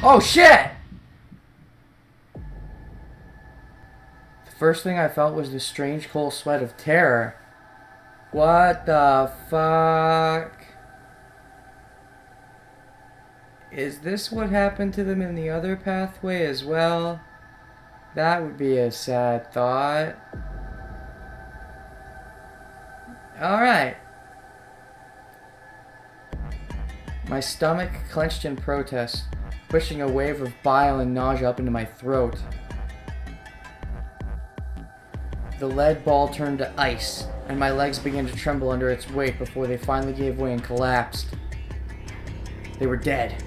Oh shit! The first thing I felt was the strange cold sweat of terror. What the fuck? Is this what happened to them in the other pathway as well? That would be a sad thought. Alright. My stomach clenched in protest, pushing a wave of bile and nausea up into my throat. The lead ball turned to ice, and my legs began to tremble under its weight before they finally gave way and collapsed. They were dead.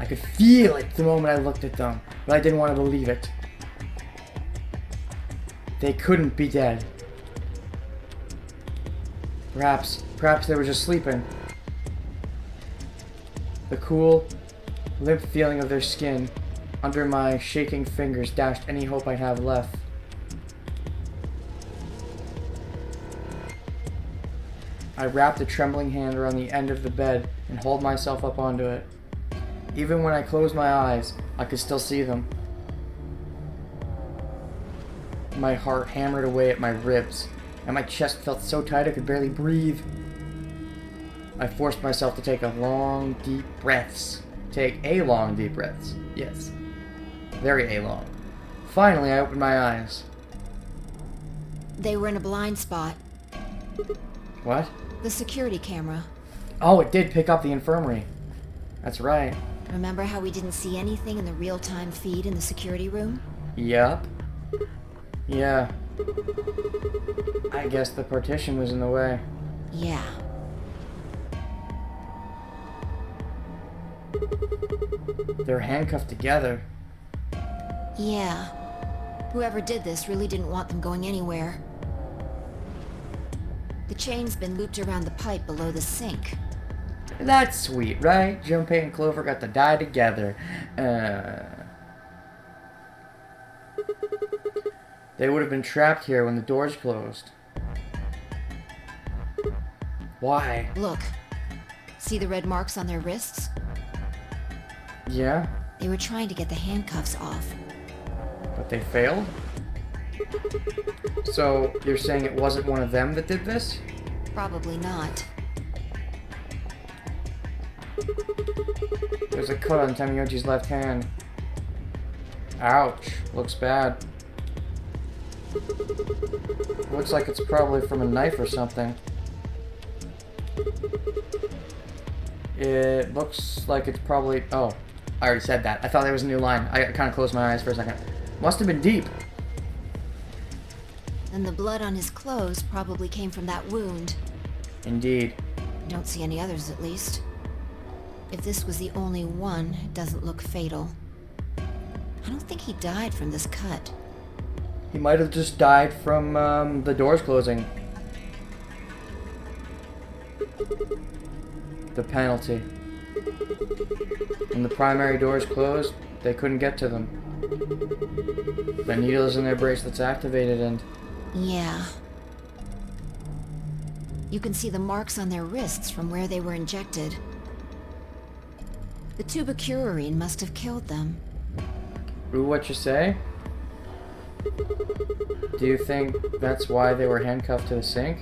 I could feel it the moment I looked at them, but I didn't want to believe it. They couldn't be dead. Perhaps they were just sleeping. The cool, limp feeling of their skin under my shaking fingers dashed any hope I'd have left. I wrapped a trembling hand around the end of the bed and hauled myself up onto it. Even when I closed my eyes, I could still see them. My heart hammered away at my ribs, and my chest felt so tight I could barely breathe. I forced myself to take long, deep breaths. Yes. Very A-long. Finally, I opened my eyes. They were in a blind spot. What? The security camera. Oh, it did pick up the infirmary. That's right. Remember how we didn't see anything in the real-time feed in the security room? Yup. Yeah. I guess the partition was in the way. Yeah. They're handcuffed together. Yeah. Whoever did this really didn't want them going anywhere. The chain's been looped around the pipe below the sink. That's sweet, right? Junpei and Clover got to die together. They would have been trapped here when the doors closed. Why? Look. See the red marks on their wrists? Yeah? They were trying to get the handcuffs off. But they failed? So, you're saying it wasn't one of them that did this? Probably not. There's a cut on Tamiyoji's left hand. Ouch. Looks bad. Looks like it's probably from a knife or something. It looks like it's probably... Oh, I already said that. I thought there was a new line. I kind of closed my eyes for a second. Must have been deep. And the blood on his clothes probably came from that wound. Indeed. I don't see any others, at least. If this was the only one, it doesn't look fatal. I don't think he died from this cut. He might have just died from the doors closing. The penalty. When the primary doors closed, they couldn't get to them. The needles in their bracelets activated and... Yeah. You can see the marks on their wrists from where they were injected. The tubicurine must have killed them. Ooh, what you say? Do you think that's why they were handcuffed to the sink?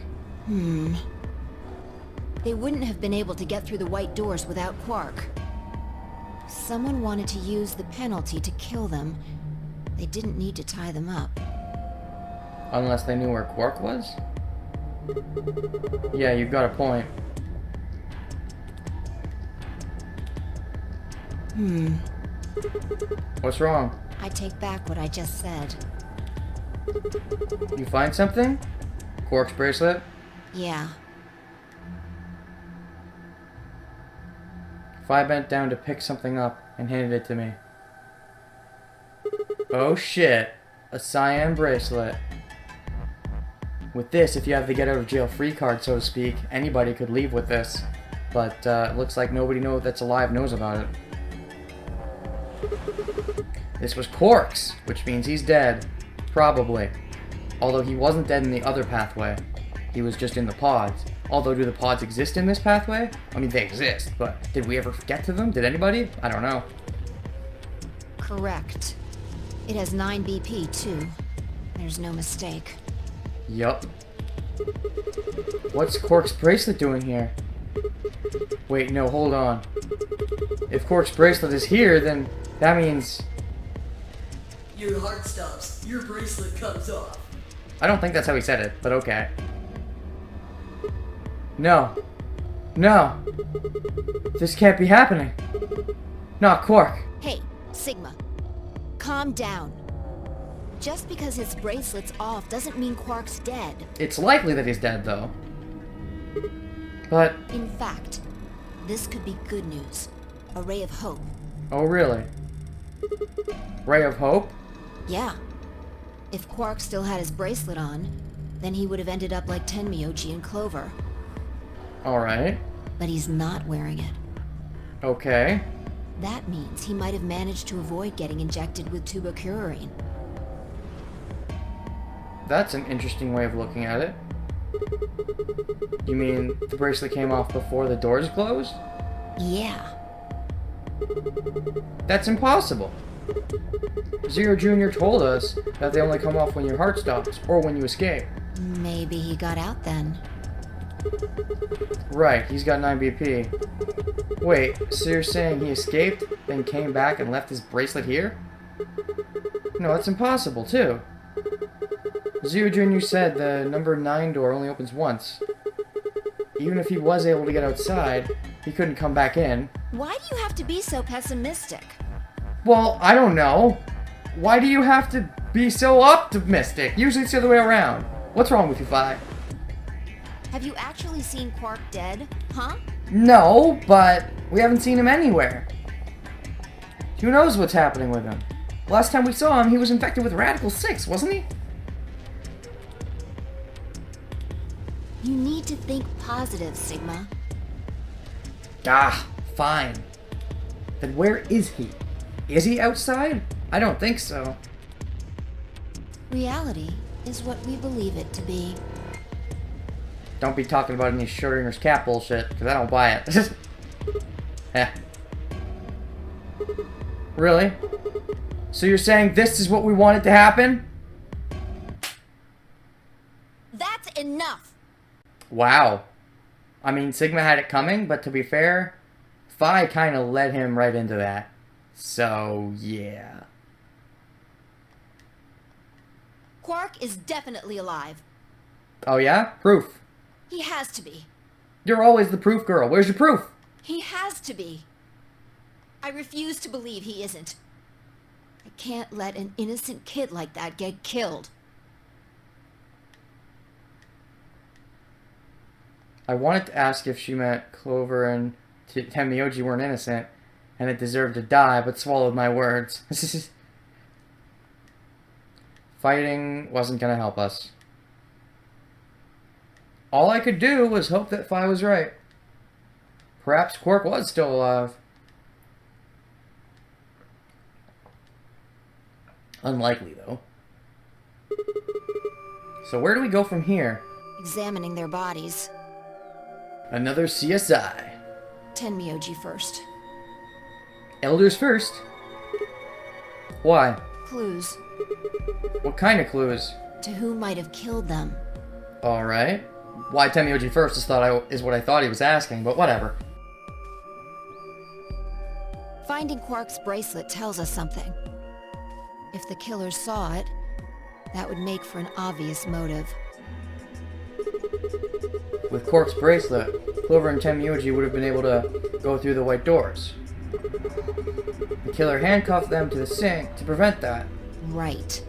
They wouldn't have been able to get through the white doors without Quark. Someone wanted to use the penalty to kill them. They didn't need to tie them up. Unless they knew where Quark was? Yeah, you've got a point. What's wrong? I take back what I just said. You find something? Quark's bracelet? Yeah. Phi bent down to pick something up and handed it to me. Oh shit. A cyan bracelet. With this, if you have the get out of jail free card, so to speak, anybody could leave with this. But it looks like nobody that's alive knows about it. This was Quark's, which means he's dead. Probably. Although he wasn't dead in the other pathway. He was just in the pods. Although, do the pods exist in this pathway? I mean, they exist, but did we ever get to them? Did anybody? I don't know. Correct. It has 9 BP, too. There's no mistake. Yup. What's Quark's bracelet doing here? Wait, no, hold on. If Quark's bracelet is here, then that means... Your heart stops. Your bracelet comes off. I don't think that's how he said it, but okay. No. No. This can't be happening. Not Quark. Hey, Sigma. Calm down. Just because his bracelet's off doesn't mean Quark's dead. It's likely that he's dead, though. But... In fact, this could be good news. A ray of hope. Oh, really? Ray of hope? Yeah. If Quark still had his bracelet on, then he would have ended up like Tenmyoji and Clover. Alright. But he's not wearing it. Okay. That means he might have managed to avoid getting injected with tubocurarine. That's an interesting way of looking at it. You mean the bracelet came off before the doors closed? Yeah. That's impossible. Zero Jr. told us that they only come off when your heart stops, or when you escape. Maybe he got out then. Right, he's got 9 BP. Wait, so you're saying he escaped, then came back and left his bracelet here? No, that's impossible, too. Zero Jr. said the number 9 door only opens once. Even if he was able to get outside, he couldn't come back in. Why do you have to be so pessimistic? Well, I don't know. Why do you have to be so optimistic? Usually it's the other way around. What's wrong with you, Phi? Have you actually seen Quark dead, huh? No, but we haven't seen him anywhere. Who knows what's happening with him? Last time we saw him, he was infected with Radical 6, wasn't he? You need to think positive, Sigma. Ah, fine. Then where is he? Is he outside? I don't think so. Reality is what we believe it to be. Don't be talking about any Schrodinger's cat bullshit, because I don't buy it. Eh. Really? So you're saying this is what we wanted to happen? That's enough! Wow. I mean, Sigma had it coming, but to be fair, Phi kind of led him right into that. So, yeah. Quark is definitely alive. Oh yeah? Proof. He has to be. You're always the proof girl. Where's your proof? He has to be. I refuse to believe he isn't. I can't let an innocent kid like that get killed. I wanted to ask if she meant Clover and Tenmyoji weren't innocent, and it deserved to die, but swallowed my words. Fighting wasn't gonna help us. All I could do was hope that Phi was right. Perhaps Quark was still alive. Unlikely, though. So where do we go from here? Examining their bodies. Another CSI. Tenmyoji first. Elders first? Why? Clues. What kind of clues? To who might have killed them. Alright. Why Tenmyoji first is what I thought he was asking, but whatever. Finding Quark's bracelet tells us something. If the killers saw it, that would make for an obvious motive. With Quark's bracelet, Clover and Tenmyoji would have been able to go through the white doors. The killer handcuffed them to the sink to prevent that. Right.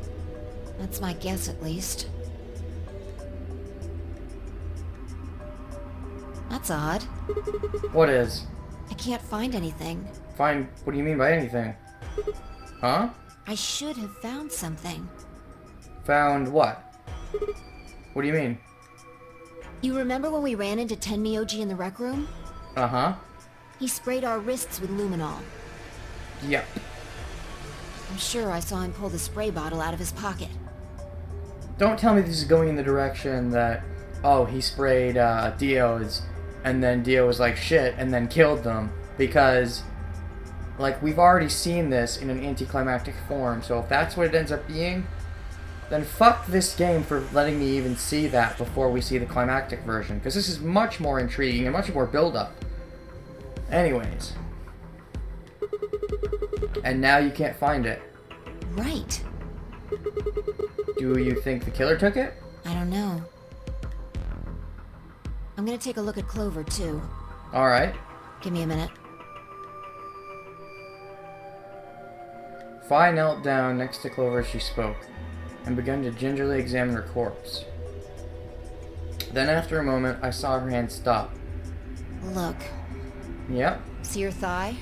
That's my guess, at least. That's odd. What is? I can't find anything. Find... what do you mean by anything? Huh? I should have found something. Found what? What do you mean? You remember when we ran into Tenmyoji in the rec room? Uh-huh. He sprayed our wrists with luminol. Yep. I'm sure I saw him pull the spray bottle out of his pocket. Don't tell me this is going in the direction that, oh, he sprayed Dio's, and then Dio was like shit, and then killed them, because Like, we've already seen this in an anticlimactic form, so if that's what it ends up being, then fuck this game for letting me even see that before we see the climactic version, because this is much more intriguing and much more build-up. Anyways. And now you can't find it. Right. Do you think the killer took it? I don't know. I'm gonna take a look at Clover, too. Alright. Give me a minute. Fi knelt down next to Clover as she spoke, and began to gingerly examine her corpse. Then after a moment, I saw her hand stop. Look. Yep. See your thigh?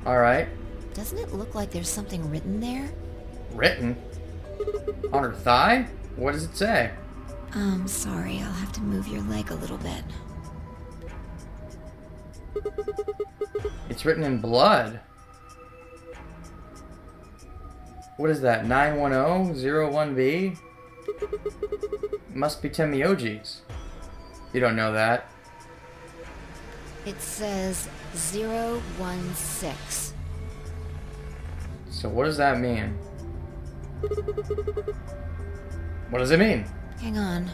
Alright. Doesn't it look like there's something written there? Written? On her thigh? What does it say? Sorry, I'll have to move your leg a little bit. It's written in blood. What is that? 91001B? Must be Temioji's. You don't know that. It says 016. So what does that mean? What does it mean? Hang on.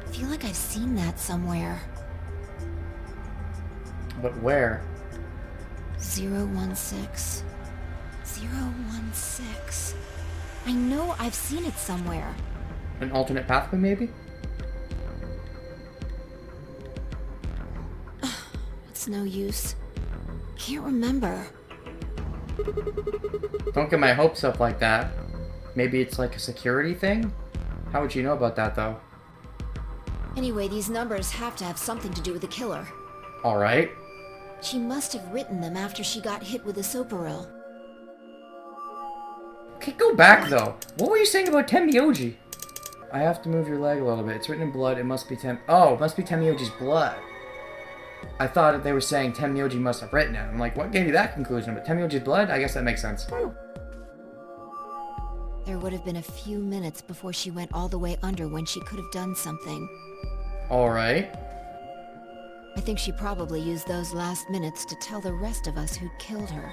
I feel like I've seen that somewhere. But where? 016. 016. I know I've seen it somewhere. An alternate pathway, maybe? It's no use. Can't remember. Don't get my hopes up like that. Maybe it's like a security thing? How would you know about that, though? Anyway, these numbers have to have something to do with the killer. Alright. She must have written them after she got hit with a soparil. Okay, go back, though. What were you saying about Temioji? I have to move your leg a little bit. It's written in blood. It must be it must be Temioji's blood. I thought that they were saying Temioji must have written it. I'm like, what gave you that conclusion? But Temioji's blood? I guess that makes sense. There would have been a few minutes before she went all the way under when she could have done something. Alright. I think she probably used those last minutes to tell the rest of us who'd killed her.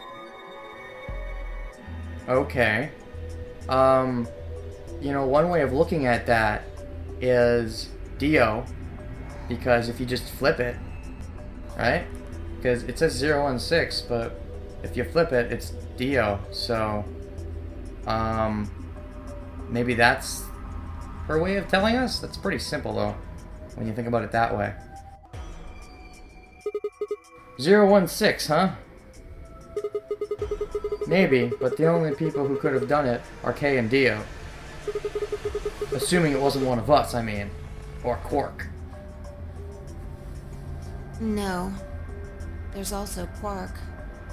Okay. You know, one way of looking at that is Dio, because if you just flip it, right? Because it says 016, but if you flip it, it's Dio, so, maybe that's her way of telling us? That's pretty simple, though, when you think about it that way. 016, huh? Maybe, but the only people who could have done it are Kay and Dio. Assuming it wasn't one of us, I mean. Or Quark. No. There's also Quark.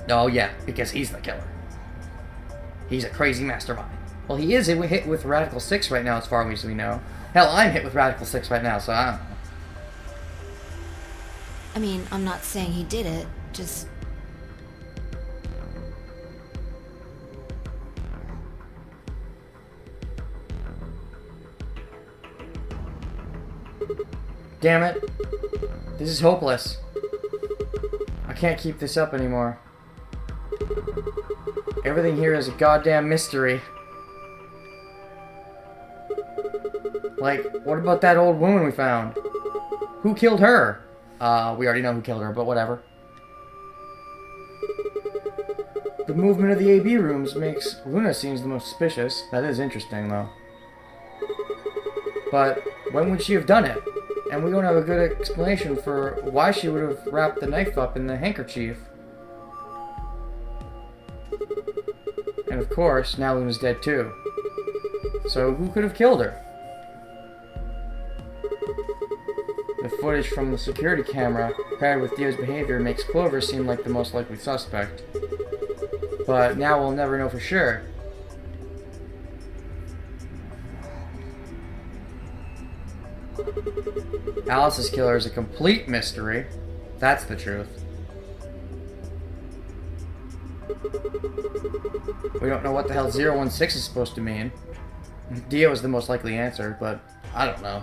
Oh yeah, because he's the killer. He's a crazy mastermind. Well, he is hit with Radical 6 right now, as far as we know. Hell, I'm hit with Radical 6 right now, so I don't know. I mean, I'm not saying he did it, just... Damn it. This is hopeless. I can't keep this up anymore. Everything here is a goddamn mystery. Like, what about that old woman we found? Who killed her? We already know who killed her, but whatever. The movement of the AB rooms makes Luna seems the most suspicious. That is interesting, though. But when would she have done it? And we don't have a good explanation for why she would have wrapped the knife up in the handkerchief. And of course, now Luna's dead too. So who could have killed her? The footage from the security camera, paired with Dio's behavior, makes Clover seem like the most likely suspect. But now we'll never know for sure. Alice's killer is a complete mystery. That's the truth. We don't know what the hell 016 is supposed to mean. Dio is the most likely answer, but I don't know.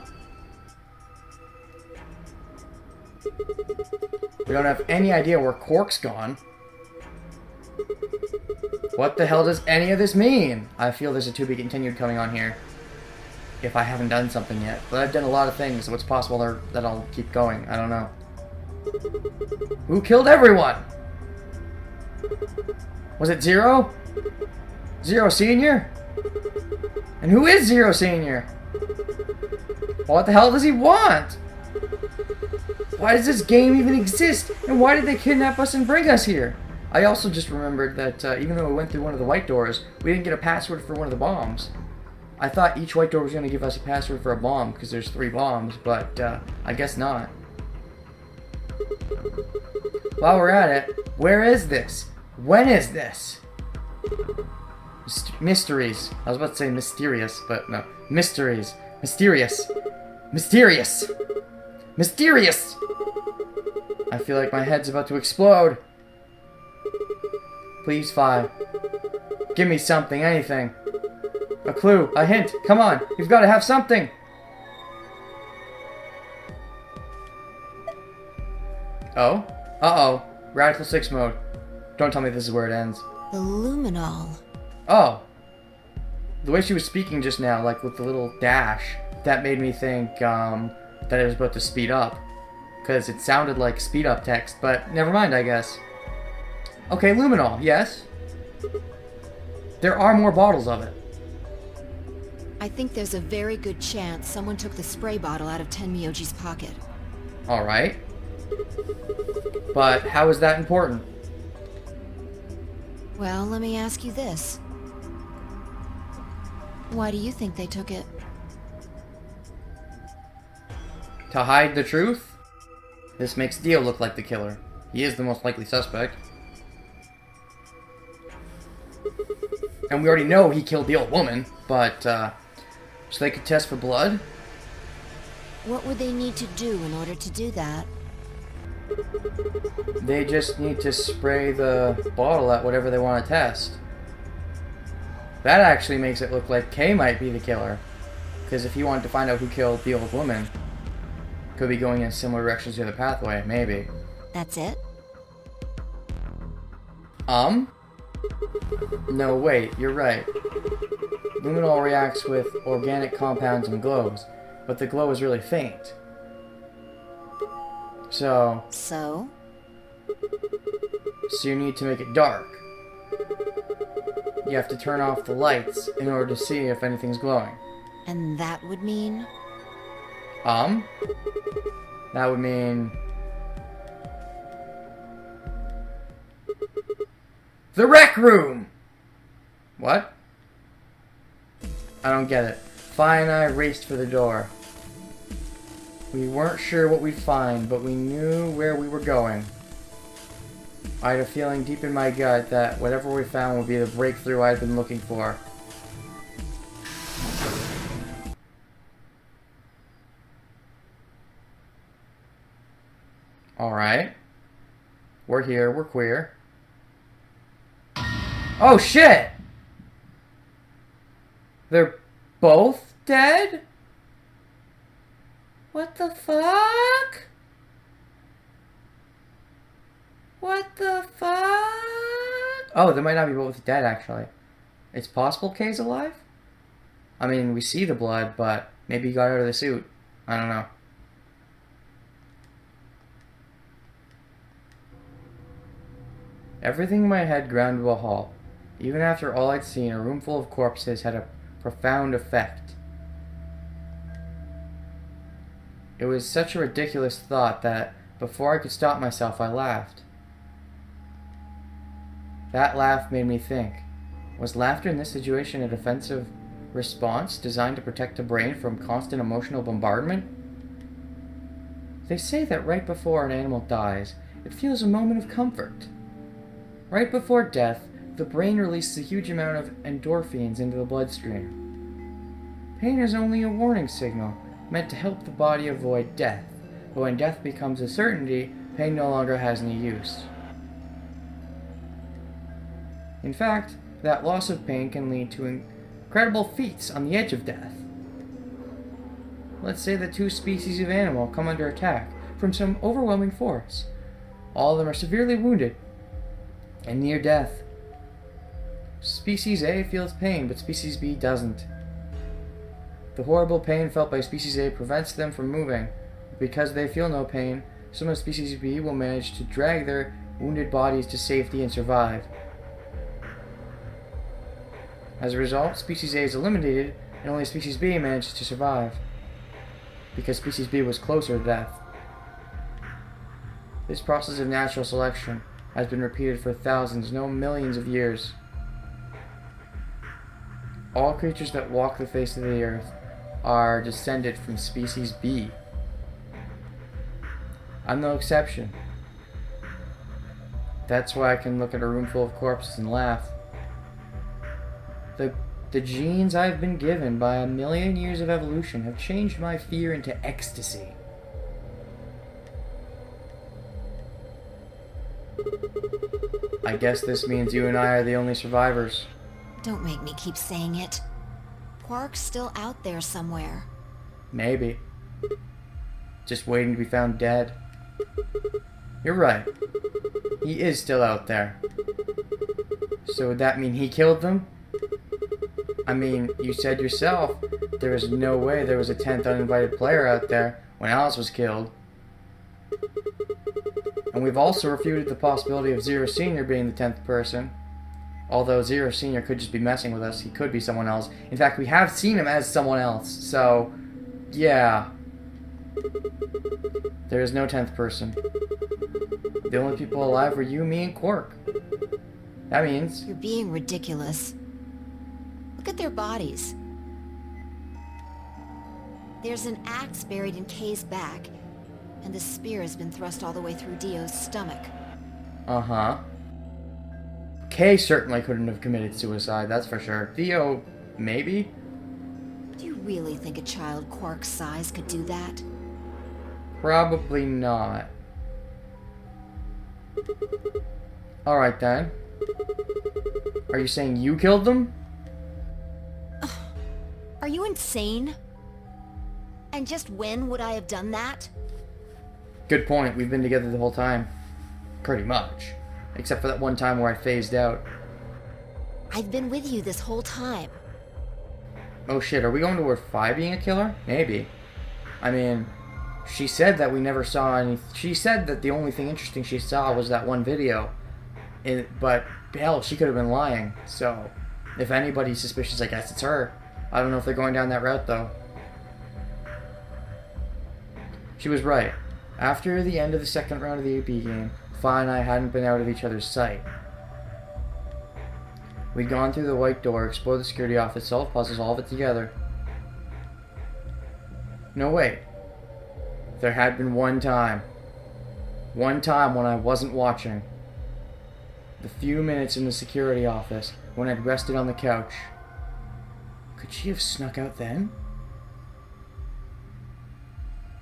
We don't have any idea where Quark's gone. What the hell does any of this mean? I feel there's a to be continued coming on here. If I haven't done something yet. But I've done a lot of things, so it's possible that I'll keep going. I don't know. Who killed everyone? Was it Zero? Zero Senior? And who is Zero Senior? What the hell does he want? Why does this game even exist? And why did they kidnap us and bring us here? I also just remembered that even though we went through one of the white doors, we didn't get a password for one of the bombs. I thought each white door was going to give us a password for a bomb, because there's 3 bombs, but I guess not. While we're at it, where is this? When is this? Mysteries. I was about to say mysterious, but no. Mysteries. Mysterious. Mysterious. Mysterious! I feel like my head's about to explode. Please, 5. Give me something, anything. A clue, a hint. Come on, you've got to have something. Oh? Uh-oh. Radical 6 mode. Don't tell me this is where it ends. The luminol. Oh. The way she was speaking just now, like with the little dash, that made me think that it was about to speed up. Because it sounded like speed up text, but never mind, I guess. Okay, luminol, yes. There are more bottles of it. I think there's a very good chance someone took the spray bottle out of Tenmyoji's pocket. Alright. But how is that important? Well, let me ask you this. Why do you think they took it? To hide the truth? This makes Dio look like the killer. He is the most likely suspect. And we already know he killed the old woman, but, so they could test for blood? What would they need to do in order to do that? They just need to spray the bottle at whatever they want to test. That actually makes it look like Kay might be the killer. Because if he wanted to find out who killed the old woman, could be going in similar directions to the pathway, maybe. That's it? No, wait, you're right. Luminol reacts with organic compounds and glows, but the glow is really faint. So you need to make it dark. You have to turn off the lights in order to see if anything's glowing. And that would mean? That would mean... the rec room! What? I don't get it. Fi and I raced for the door. We weren't sure what we'd find, but we knew where we were going. I had a feeling deep in my gut that whatever we found would be the breakthrough I'd been looking for. Alright. We're here, we're queer. Oh shit! They're both dead? What the fuck? What the fuck? Oh, they might not be both dead, actually. It's possible Kay's alive? I mean, we see the blood, but maybe he got out of the suit. I don't know. Everything in my head ground to a halt. Even after all I'd seen, a room full of corpses had a profound effect. It was such a ridiculous thought that, before I could stop myself, I laughed. That laugh made me think. Was laughter in this situation a defensive response designed to protect the brain from constant emotional bombardment? They say that right before an animal dies, it feels a moment of comfort. Right before death, the brain releases a huge amount of endorphins into the bloodstream. Pain is only a warning signal, meant to help the body avoid death, but when death becomes a certainty, pain no longer has any use. In fact, that loss of pain can lead to incredible feats on the edge of death. Let's say that 2 species of animal come under attack from some overwhelming force. All of them are severely wounded and near death. Species A feels pain, but Species B doesn't. The horrible pain felt by Species A prevents them from moving. Because they feel no pain, some of Species B will manage to drag their wounded bodies to safety and survive. As a result, Species A is eliminated, and only Species B manages to survive. Because Species B was closer to death. This process of natural selection has been repeated for thousands, no millions of years. All creatures that walk the face of the earth are descended from Species B. I'm no exception. That's why I can look at a room full of corpses and laugh. The genes I've been given by a million years of evolution have changed my fear into ecstasy. I guess this means you and I are the only survivors. Don't make me keep saying it. Quark's still out there somewhere. Maybe. Just waiting to be found dead. You're right. He is still out there. So would that mean he killed them? I mean, you said yourself there was no way there was a 10th uninvited player out there when Alice was killed. And we've also refuted the possibility of Zero Senior being the 10th person. Although Zero Senior could just be messing with us. He could be someone else. In fact, we have seen him as someone else. So, yeah. There is no 10th person. The only people alive were you, me, and Quark. That means... You're being ridiculous. Look at their bodies. There's an axe buried in Kay's back, and the spear has been thrust all the way through Dio's stomach. Uh-huh. Kay certainly couldn't have committed suicide, that's for sure. Theo, maybe? Do you really think a child Quark's size could do that? Probably not. Alright then. Are you saying you killed them? Are you insane? And just when would I have done that? Good point. We've been together the whole time. Pretty much. Except for that one time where I phased out. I've been with you this whole time. Oh shit, are we going toward Phi being a killer? Maybe. I mean, she said that we never saw any... She said that the only thing interesting she saw was that one video. But, hell, she could have been lying. So, if anybody's suspicious, I guess it's her. I don't know if they're going down that route, though. She was right. After the end of the second round of the AP game, Phi and I hadn't been out of each other's sight. We'd gone through the white door, explored the security office, solved puzzles, all of it together. No, wait. There had been one time. One time when I wasn't watching. The few minutes in the security office when I'd rested on the couch. Could she have snuck out then?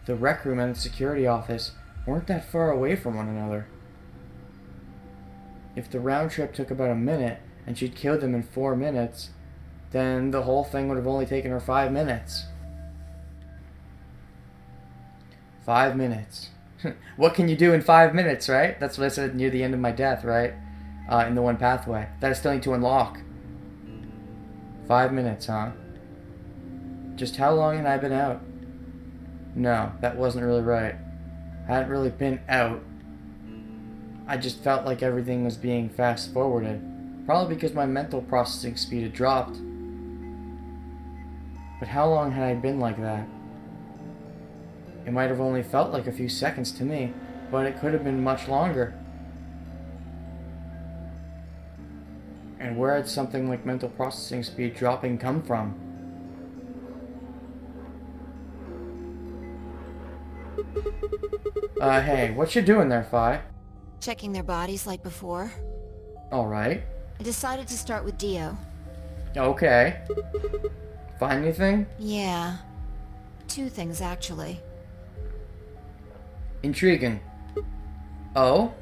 The rec room and the security office weren't that far away from one another. If the round trip took about a minute and she'd killed them in 4 minutes, then the whole thing would have only taken her 5 minutes. 5 minutes. What can you do in 5 minutes, right? That's what I said near the end of my death, right? In the one pathway. That I still need to unlock. 5 minutes, huh? Just how long had I been out? No, that wasn't really right. I hadn't really been out. I just felt like everything was being fast-forwarded. Probably because my mental processing speed had dropped. But how long had I been like that? It might have only felt like a few seconds to me, but it could have been much longer. And where had something like mental processing speed dropping come from? Hey, what you doing there, Phi? Checking their bodies like before. Alright. I decided to start with Dio. Okay. Find anything? Yeah. 2 things, actually. Intriguing. Oh?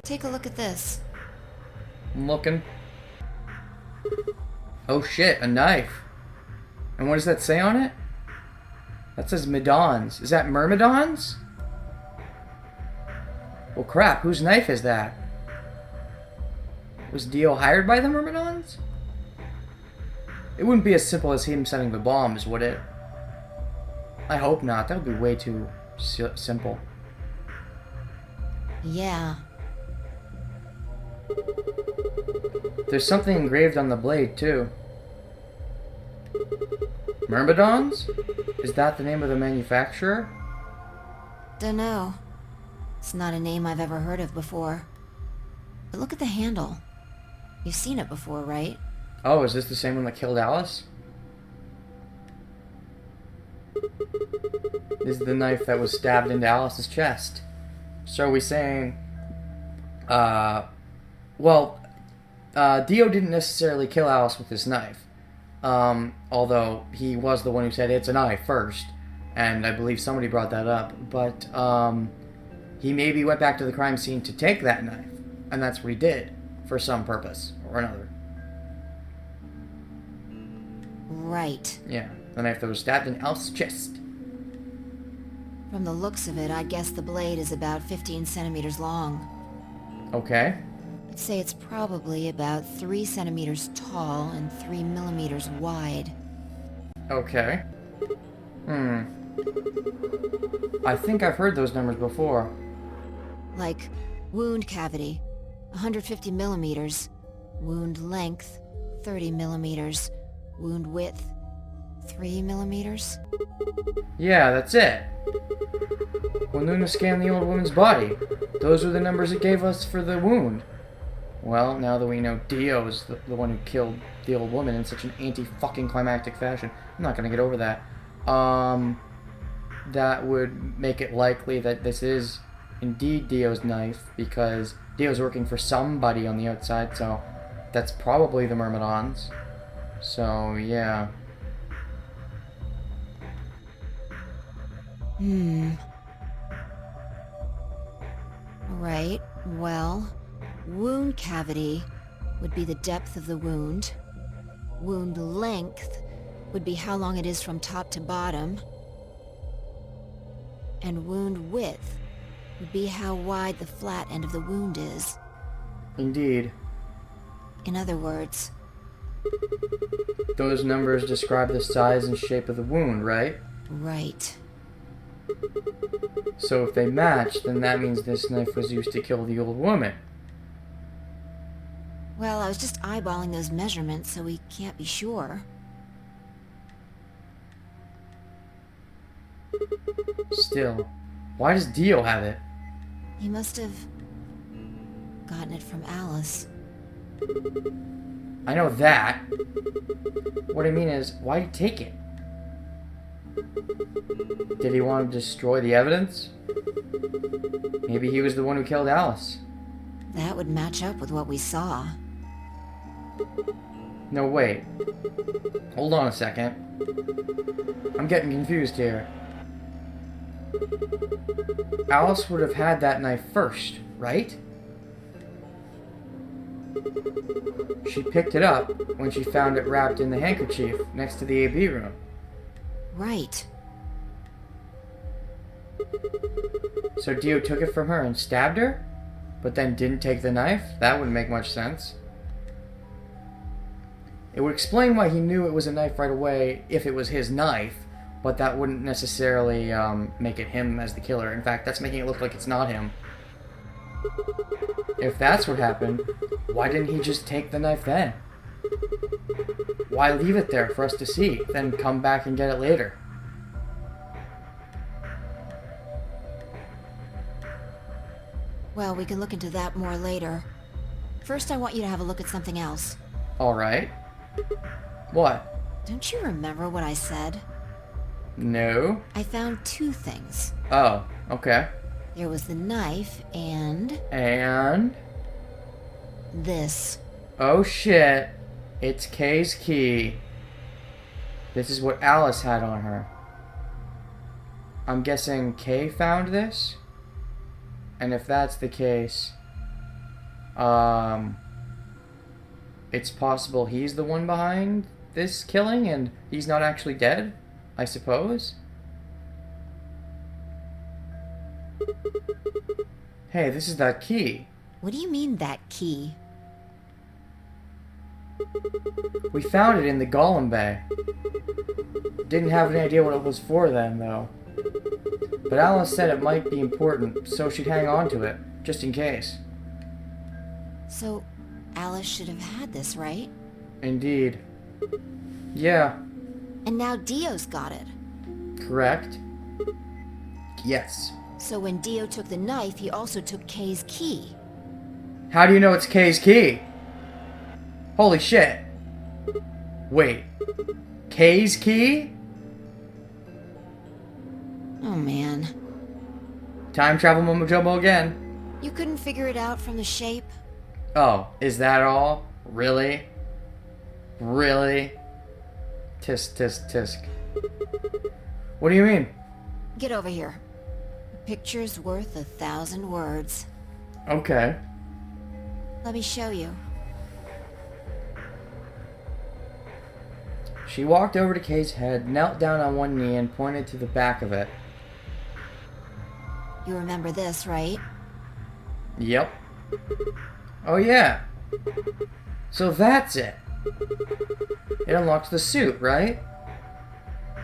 Take a look at this. I'm looking. Oh shit, a knife. And what does that say on it? That says Medons. Is that Myrmidons? Well crap, whose knife is that? Was Dio hired by the Myrmidons? It wouldn't be as simple as him setting the bombs, would it? I hope not. That would be way too simple. Yeah. There's something engraved on the blade, too. Myrmidons? Is that the name of the manufacturer? Dunno. It's not a name I've ever heard of before. But look at the handle. You've seen it before, right? Oh, is this the same one that killed Alice? This is the knife that was stabbed into Alice's chest. So are we saying... Dio didn't necessarily kill Alice with this knife. Although he was the one who said it's a knife first. And I believe somebody brought that up. But, he maybe went back to the crime scene to take that knife. And that's what he did. For some purpose or another. Right. Yeah, the knife that was stabbed in Alice's chest. From the looks of it, I guess the blade is about 15 centimeters long. Okay. I'd say it's probably about 3 centimeters tall and 3 millimeters wide. Okay. I think I've heard those numbers before. Like, wound cavity, 150 millimeters. Wound length, 30 millimeters. Wound width, 3 millimeters. Yeah, that's it. When Luna scanned the old woman's body, those were the numbers it gave us for the wound. Well, now that we know Dio's the one who killed the old woman in such an anti-fucking climactic fashion, I'm not gonna get over that. That would make it likely that this is indeed Dio's knife, because Dio's working for somebody on the outside, so that's probably the Myrmidons. So, yeah. Right, well, wound cavity would be the depth of the wound. Wound length would be how long it is from top to bottom. And wound width would be how wide the flat end of the wound is. Indeed. In other words, Those numbers describe the size and shape of the wound, right? right. So if they match, then that means this knife was used to kill the old woman. Well, I was just eyeballing those measurements, so we can't be sure. Still, why does Dio have it? He must have gotten it from Alice. I know that. What I mean is, why'd he take it? Did he want to destroy the evidence? Maybe he was the one who killed Alice. That would match up with what we saw. No, wait. Hold on a second. I'm getting confused here. Alice would have had that knife first, right? She picked it up when she found it wrapped in the handkerchief next to the AB room. Right. So Dio took it from her and stabbed her? But then didn't take the knife? That wouldn't make much sense. It would explain why he knew it was a knife right away if it was his knife, but that wouldn't necessarily make it him as the killer. In fact, that's making it look like it's not him. If that's what happened, why didn't he just take the knife then? Why leave it there for us to see, then come back and get it later? Well, we can look into that more later. First, I want you to have a look at something else. Alright. What? Don't you remember what I said? No? I found 2 things. Oh, okay. There was the knife and... And? this. Oh shit. It's Kay's key. This is what Alice had on her. I'm guessing Kay found this? And if that's the case, it's possible he's the one behind this killing and he's not actually dead, I suppose? Hey, this is that key. What do you mean, that key? We found it in the Golem Bay. Didn't have any idea what it was for then, though. But Alice said it might be important, so she'd hang on to it, just in case. So, Alice should have had this, right? Indeed. Yeah, And now Dio's got it. correct. Yes. So when Dio took the knife, he also took Kay's key. How do you know it's Kay's key? Holy shit. Wait. Kay's key? Oh man. Time travel mumbo jumbo again. You couldn't figure it out from the shape? Oh, is that all? Really? Really? Tisk, tisk, tisk. What do you mean? Get over here. A picture's worth 1,000 words. Okay. Let me show you. She walked over to Kay's head, knelt down on one knee, and pointed to the back of it. You remember this, right? Yep. Oh yeah. So that's it. It unlocks the suit, right?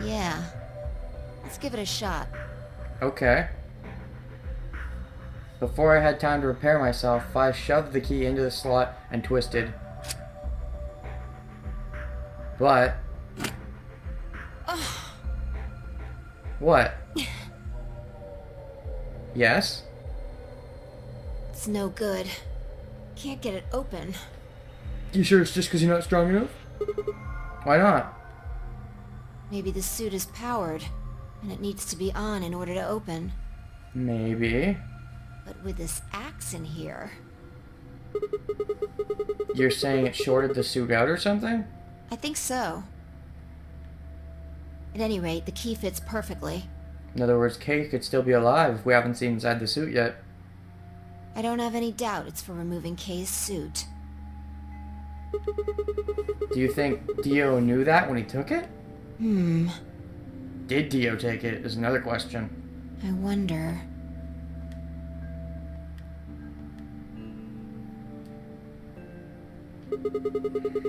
Yeah. Let's give it a shot. Okay. Before I had time to repair myself, I shoved the key into the slot and twisted. But... What? Yes? It's no good. Can't get it open. You sure it's just because you're not strong enough? Why not? Maybe the suit is powered, and it needs to be on in order to open. Maybe. But with this axe in here... You're saying it shorted the suit out or something? I think so. At any rate, the key fits perfectly. In other words, Kay could still be alive if we haven't seen inside the suit yet. I don't have any doubt it's for removing Kay's suit. Do you think Dio knew that when he took it? Did Dio take it is another question. I wonder...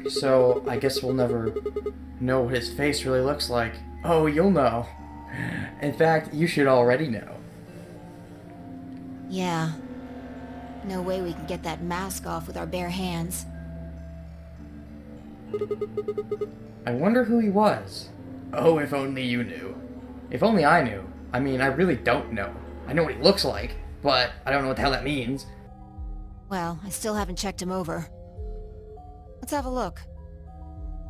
So, I guess we'll never know what his face really looks like. Oh, you'll know. In fact, you should already know. Yeah. No way we can get that mask off with our bare hands. I wonder who he was. Oh, if only you knew. If only I knew. I mean, I really don't know. I know what he looks like, but I don't know what the hell that means. Well, I still haven't checked him over. Let's have a look.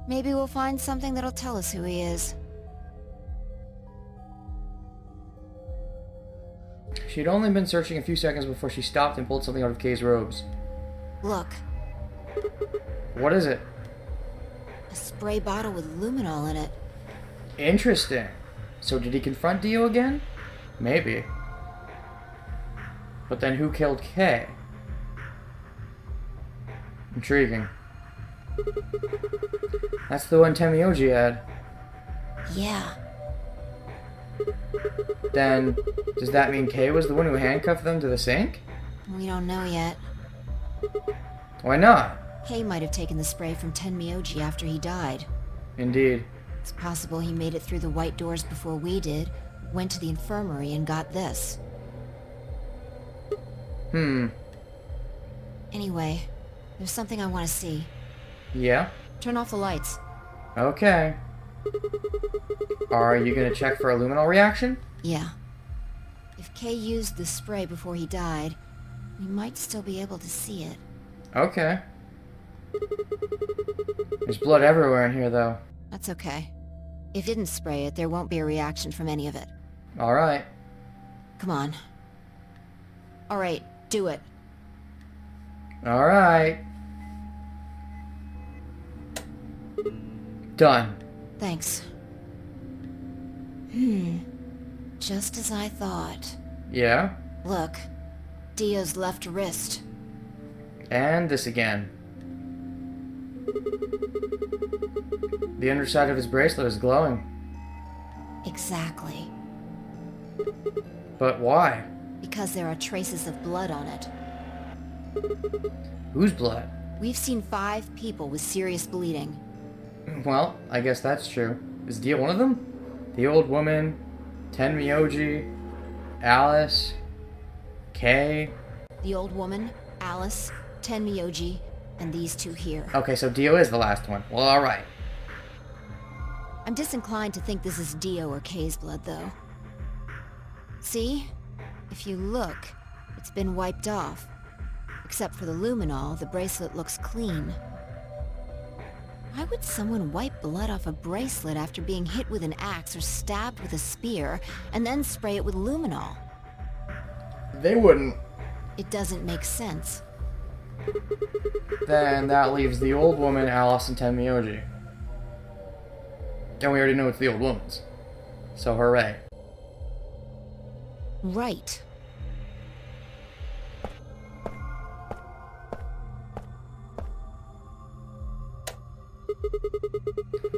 Maybe we'll find something that'll tell us who he is. She had only been searching a few seconds before she stopped and pulled something out of Kay's robes. Look, What is it? a spray bottle with luminol in it. Interesting. So did he confront Dio again? Maybe. But then who killed Kay? Intriguing. That's the one Temioji had. Yeah. Then, does that mean Kay was the one who handcuffed them to the sink? We don't know yet. Why not? Kay might have taken the spray from Tenmyoji after he died. Indeed. It's possible he made it through the white doors before we did, went to the infirmary and got this. Anyway, there's something I want to see. Yeah? Turn off the lights. Okay. Are you gonna check for a luminol reaction? Yeah. If Kay used the spray before he died, we might still be able to see it. Okay. There's blood everywhere in here, though. That's okay. If he didn't spray it, there won't be a reaction from any of it. Alright. Come on. Alright, do it. Alright. Done. Thanks. Just as I thought. Yeah? Look, Dio's left wrist. And this again. The underside of his bracelet is glowing. Exactly. But why? Because there are traces of blood on it. Whose blood? We've seen 5 people with serious bleeding. Well, I guess that's true. Is Dio one of them? The old woman, Tenmyoji, Alice, Kay. The old woman, Alice, Tenmyoji, and these 2 here. Okay, so Dio is the last one. Well, alright. I'm disinclined to think this is Dio or Kay's blood, though. See? If you look, it's been wiped off. Except for the luminol, the bracelet looks clean. Why would someone wipe blood off a bracelet after being hit with an axe or stabbed with a spear, and then spray it with luminol? They wouldn't. It doesn't make sense. Then that leaves the old woman, Alice, and Tenmyoji. And we already know it's the old woman's. So hooray. Right.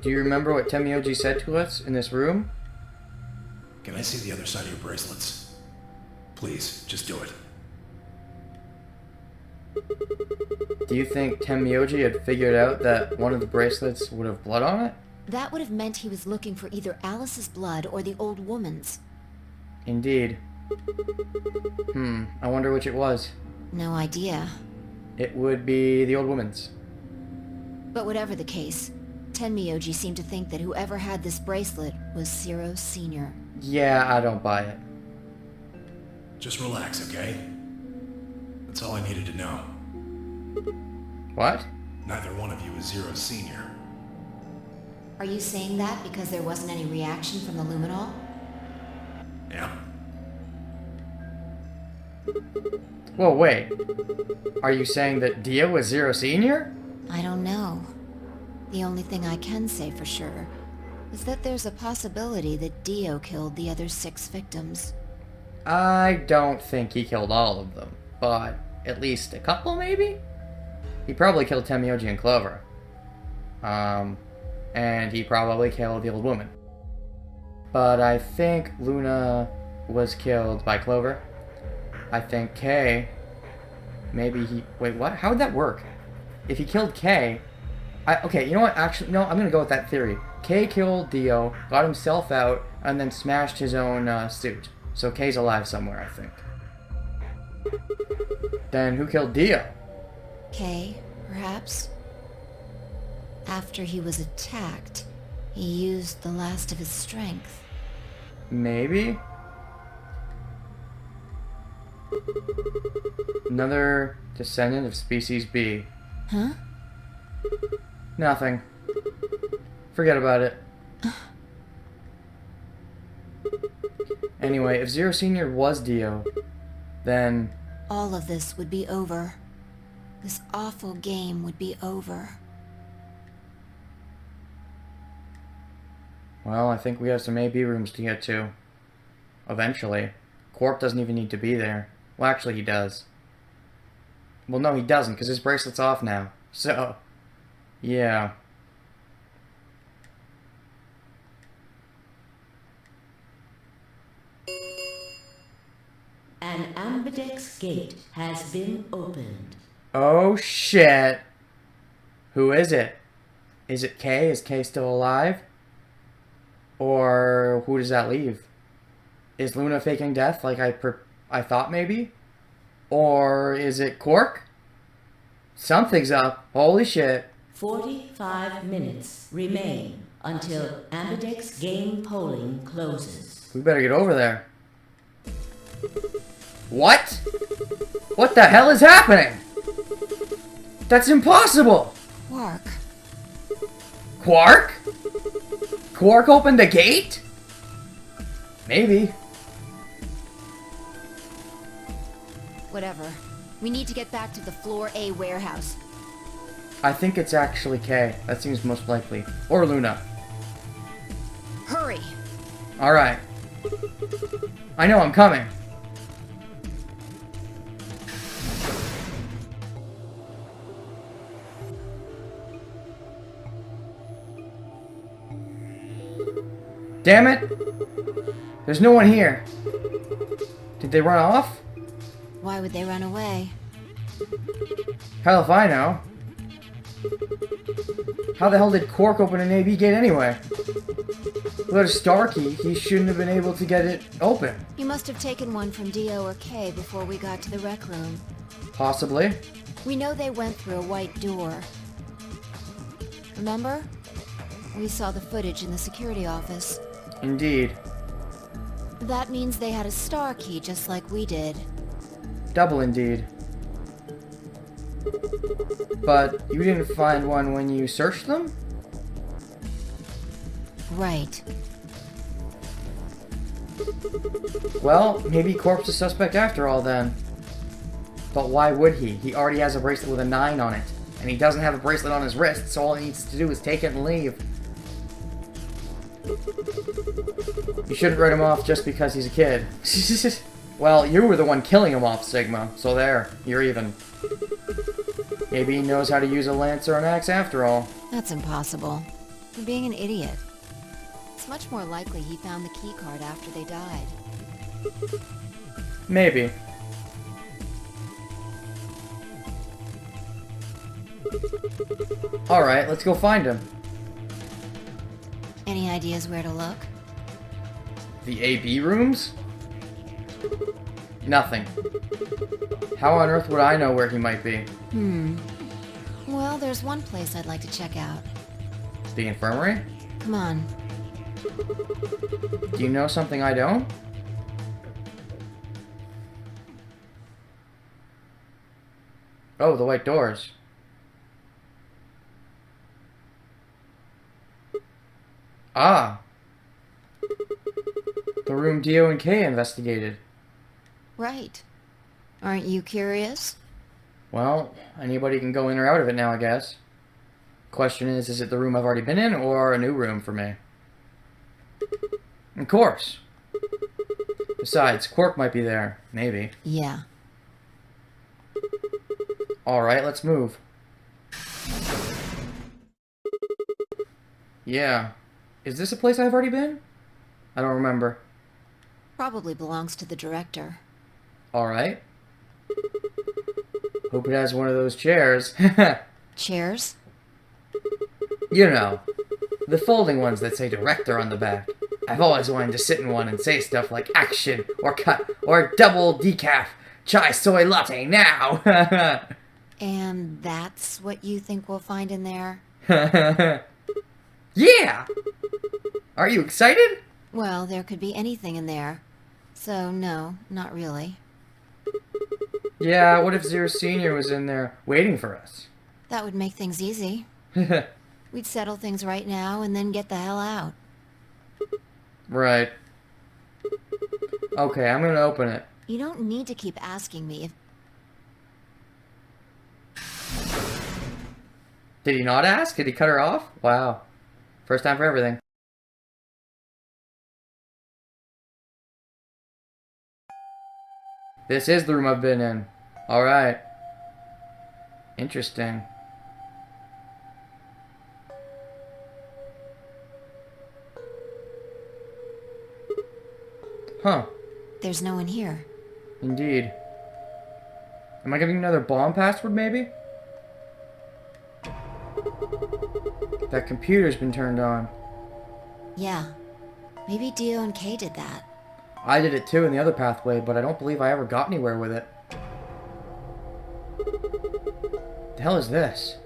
Do you remember what Tenmyoji said to us in this room? Can I see the other side of your bracelets? Please, just do it. Do you think Tenmyoji had figured out that one of the bracelets would have blood on it? That would have meant he was looking for either Alice's blood or the old woman's. Indeed. I wonder which it was. No idea. It would be the old woman's. But whatever the case, Tenmyoji seemed to think that whoever had this bracelet was Zero Senior. Yeah, I don't buy it. Just relax, okay? That's all I needed to know. What? Neither one of you is Zero Senior. Are you saying that because there wasn't any reaction from the luminol? Yeah? Whoa, wait. Are you saying that Dio was Zero Senior? I don't know. The only thing I can say for sure is that there's a possibility that Dio killed the other 6 victims. I don't think he killed all of them, but at least a couple, maybe? He probably killed Tenmyoji and Clover. And he probably killed the old woman. But I think Luna was killed by Clover. I think Kay, maybe he... Wait, what? How would that work? If he killed Kay... Okay, you know what? Actually, no, I'm gonna go with that theory. Kay killed Dio, got himself out, and then smashed his own suit. So Kay's alive somewhere, I think. Then who killed Dio? Kay, perhaps? After he was attacked, he used the last of his strength. Maybe? Another descendant of Species B. Huh? Nothing. Forget about it. Anyway, if Zero Senior was Dio, then... All of this would be over. This awful game would be over. Well, I think we have some AB rooms to get to. Eventually. Quark doesn't even need to be there. Well, actually, he does. Well, no, he doesn't, because his bracelet's off now. So, yeah. An ambidex gate has been opened. Oh, shit. Who is it? Is it Kay? Is Kay still alive? Or who does that leave? Is Luna faking death like I thought maybe? Or is it Quark? Something's up. Holy shit. 45 minutes remain until ambidex game polling closes. We better get over there. What? What the hell is happening? That's impossible! Quark. Quark? Quark opened the gate? Maybe. Whatever. We need to get back to the Floor A warehouse. I think it's actually Kay. That seems most likely. Or Luna. Hurry! Alright. I know I'm coming. Damn it! There's no one here. Did they run off? Why would they run away? Hell if I know. How the hell did Quark open an AB gate anyway? Without a star key, he shouldn't have been able to get it open. You must have taken one from Dio or K before we got to the rec room. Possibly. We know they went through a white door. Remember? We saw the footage in the security office. Indeed. That means they had a star key just like we did. Double indeed. But you didn't find one when you searched them? Right. Well, maybe Quark's a suspect after all then. But why would he? He already has a bracelet with a 9 on it. And he doesn't have a bracelet on his wrist, so all he needs to do is take it and leave. You shouldn't write him off just because he's a kid. Well, you were the one killing him off, Sigma, so there, you're even. Maybe he knows how to use a lance or an axe after all. That's impossible. You're being an idiot. It's much more likely he found the keycard after they died. Maybe. Alright, let's go find him. Any ideas where to look? The AB rooms? Nothing. How on earth would I know where he might be? Well, there's one place I'd like to check out. The infirmary? Come on. Do you know something I don't? Oh, the white doors. Ah! The room Dio and Kay investigated. Right. Aren't you curious? Well, anybody can go in or out of it now, I guess. Question is it the room I've already been in, or a new room for me? Of course. Besides, Quark might be there. Maybe. Yeah. Alright, let's move. Yeah. Is this a place I've already been? I don't remember. Probably belongs to the director. Alright. Hope it has one of those chairs. Chairs? You know, the folding ones that say director on the back. I've always wanted to sit in one and say stuff like action, or cut, or double decaf, chai soy latte now! And that's what you think we'll find in there? Yeah! Are you excited? Well, there could be anything in there. So, no, not really. Yeah, what if Zero Senior was in there waiting for us? That would make things easy. We'd settle things right now and then get the hell out. Right. Okay, I'm gonna open it. You don't need to keep asking me if... Did he not ask? Did he cut her off? Wow. First time for everything. This is the room I've been in. Alright. Interesting. Huh. There's no one here. Indeed. Am I getting another bomb password, maybe? That computer's been turned on. Yeah. Maybe Dio and Kay did that. I did it too in the other pathway, but I don't believe I ever got anywhere with it. The hell is this?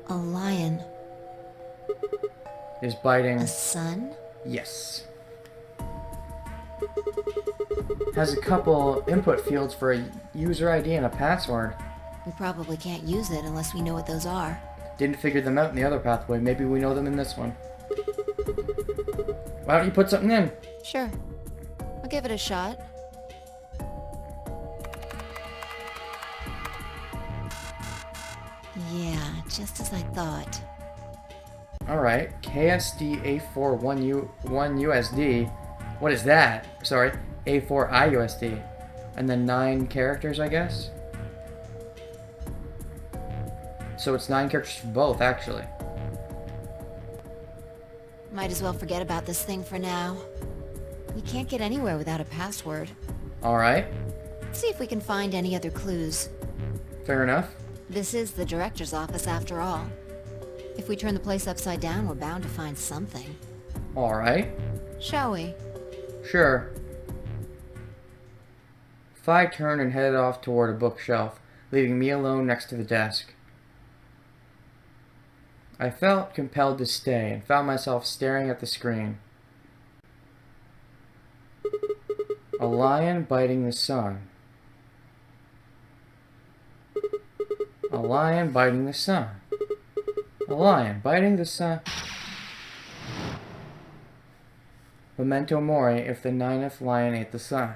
A lion. Is biting... A sun? Yes. Has a couple input fields for a user ID and a password. We probably can't use it unless we know what those are. Didn't figure them out in the other pathway. Maybe we know them in this one. Why don't you put something in? Sure. I'll give it a shot. Yeah, just as I thought. Alright, KSD A41USD. What is that? Sorry, A4IUSD. And then 9 characters, I guess? So it's 9 characters for both, actually. Might as well forget about this thing for now. We can't get anywhere without a password. Alright, Let's see if we can find any other clues. fair enough. This is the director's office after all. If we turn the place upside down, we're bound to find something. Alright. Shall we? Sure. Phi turned and headed off toward a bookshelf, leaving me alone next to the desk. I felt compelled to stay and found myself staring at the screen. A lion biting the sun. A lion biting the sun. A lion biting the sun. Memento mori if the ninth lion ate the sun.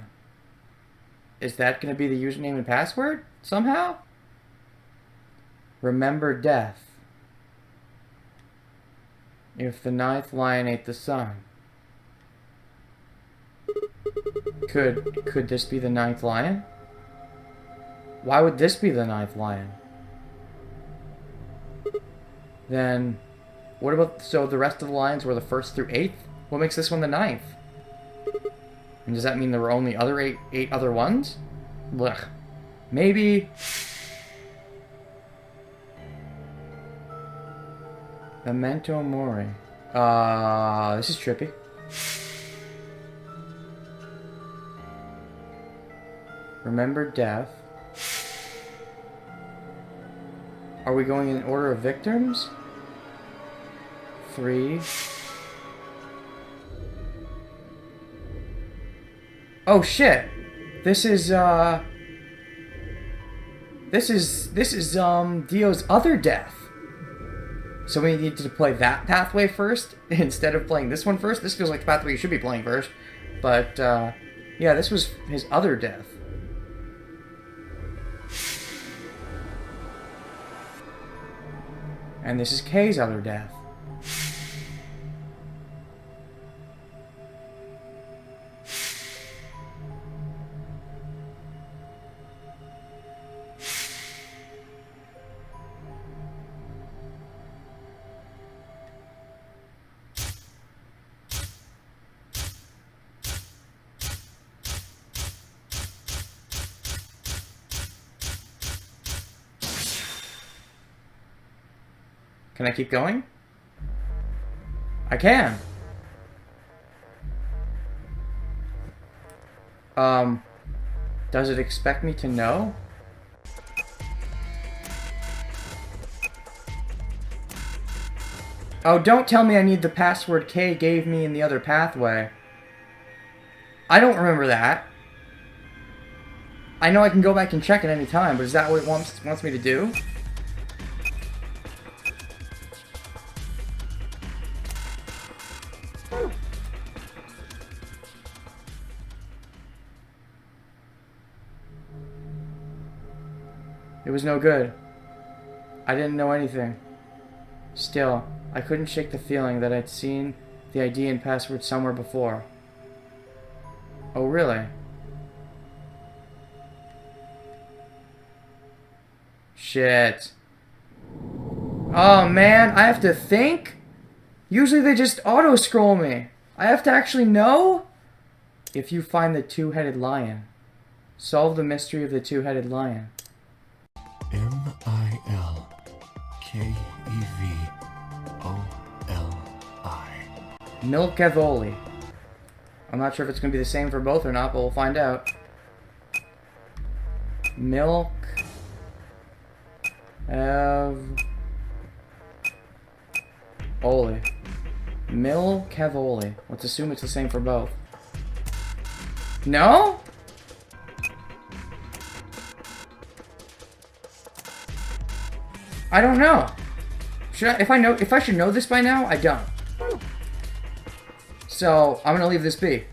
Is that going to be the username and password? Somehow? Remember death. If the ninth lion ate the sun. Could this be the ninth lion? Why would this be the ninth lion? Then, what about, so the rest of the lions were the first through eighth? What makes this one the ninth? And does that mean there were only eight other ones? Blech. Maybe... Memento mori. This is trippy. Remember death. Are we going in order of victims? 3. Oh shit! This is Dio's other death. So we need to play that pathway first instead of playing this one first. This feels like the pathway you should be playing first. But yeah, this was his other death. And this is Kay's other death. Can I keep going? I can. Does it expect me to know? Oh, don't tell me I need the password Kay gave me in the other pathway. I don't remember that. I know I can go back and check at any time, but is that what it wants me to do? It was no good. I didn't know anything. Still, I couldn't shake the feeling that I'd seen the ID and password somewhere before. Oh, really? Shit. Oh, man, I have to think? Usually they just auto-scroll me. I have to actually know? If you find the two-headed lion, solve the mystery of the two-headed lion. Milkevoli. Milkevoli. I'm not sure if it's going to be the same for both or not, but we'll find out. Milkevoli. Milkevoli. Let's assume it's the same for both. No? I don't know. If I should know this by now, I don't. So, I'm gonna leave this be.